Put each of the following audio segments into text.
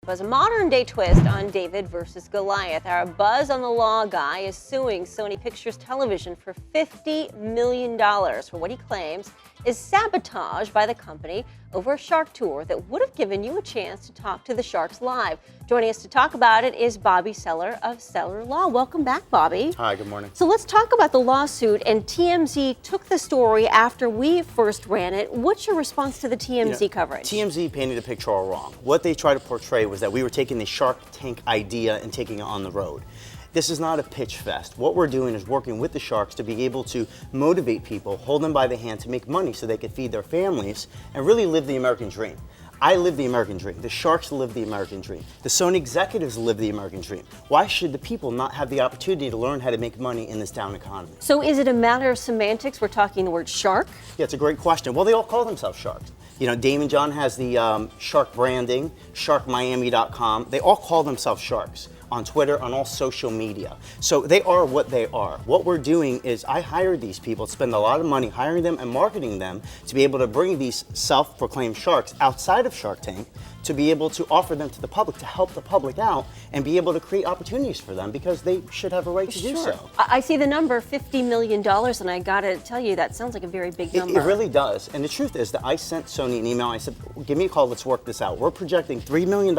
Was a modern-day twist on David versus Goliath. Our Buzz on the Law guy is suing Sony Pictures Television for $50 million for what he claims is sabotage by the company over a shark tour that would have given you a chance to talk to the sharks live. Joining us to talk about it is Bobbie Celler of Celler Law. Welcome back, Bobbie. Hi, good morning. So let's talk about the lawsuit, and TMZ took the story after we first ran it. What's your response to the TMZ coverage? TMZ painted a picture all wrong. What they tried to portray was that we were taking the Shark Tank idea and taking it on the road. This is not a pitch fest. What we're doing is working with the sharks to be able to motivate people, hold them by the hand to make money so they could feed their families and really live the American dream. I live the American dream. The sharks live the American dream. The Sony executives live the American dream. Why should the people not have the opportunity to learn how to make money in this down economy? So is it a matter of semantics? We're talking the word shark? Yeah, it's a great question. Well, they all call themselves sharks. You know, Damon John has the shark branding, sharkmiami.com. They all call themselves sharks on Twitter, on all social media. So they are what they are. What we're doing is I hired these people, spend a lot of money hiring them and marketing them to be able to bring these self-proclaimed sharks outside of Shark Tank to be able to offer them to the public, to help the public out and be able to create opportunities for them because they should have a right to do so. I see the number $50 million, and I gotta tell you, that sounds like a very big number. It really does. And the truth is that I sent Sony an email. I said, give me a call, let's work this out. We're projecting $3 million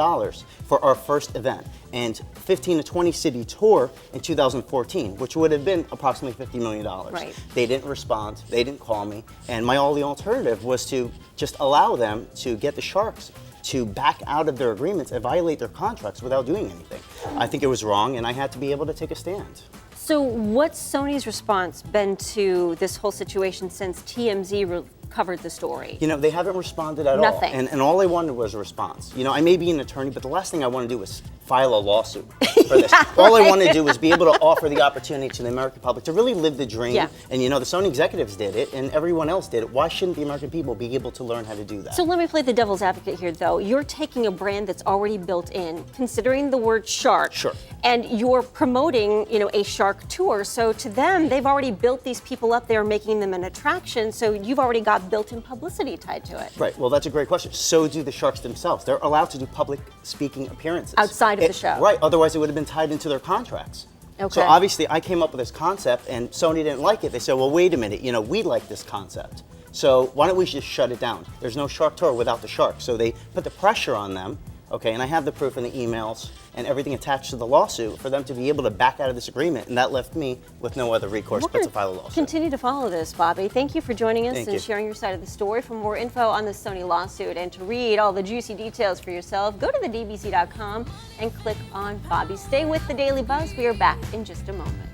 for our first event and 15 to 20 city tour in 2014, which would have been approximately $50 million. Right. They didn't respond, they didn't call me, and my only alternative was to just allow them to get the sharks to back out of their agreements and violate their contracts without doing anything. I think it was wrong, and I had to be able to take a stand. So what's Sony's response been to this whole situation since TMZ covered the story? You know, they haven't responded at Nothing. all. And all I wanted was a response. You know, I may be an attorney, but the last thing I want to do is file a lawsuit for this. All I want to do is be able to offer the opportunity to the American public to really live the dream. Yeah. And you know, the Sony executives did it and everyone else did it. Why shouldn't the American people be able to learn how to do that? So let me play the devil's advocate here, though. You're taking a brand that's already built in, considering the word shark. Sure. And you're promoting, you know, a shark tour. So to them, they've already built these people up there, making them an attraction. So you've already got built-in publicity tied to it. Right. Well, that's a great question. So do the sharks themselves. They're allowed to do public speaking appearances. Outside of the show. Right. Otherwise, it would have been tied into their contracts. Okay. So obviously, I came up with this concept, and Sony didn't like it. They said, well, wait a minute. You know, we like this concept. So why don't we just shut it down? There's no shark tour without the sharks. So they put the pressure on them. Okay, and I have the proof in the emails and everything attached to the lawsuit for them to be able to back out of this agreement, and that left me with no other recourse but to file a lawsuit. Continue to follow this, Bobbie. Thank you for joining us and sharing your side of the story. For more info on the Sony lawsuit and to read all the juicy details for yourself, go to thedbc.com and click on Bobbie. Stay with the Daily Buzz. We are back in just a moment.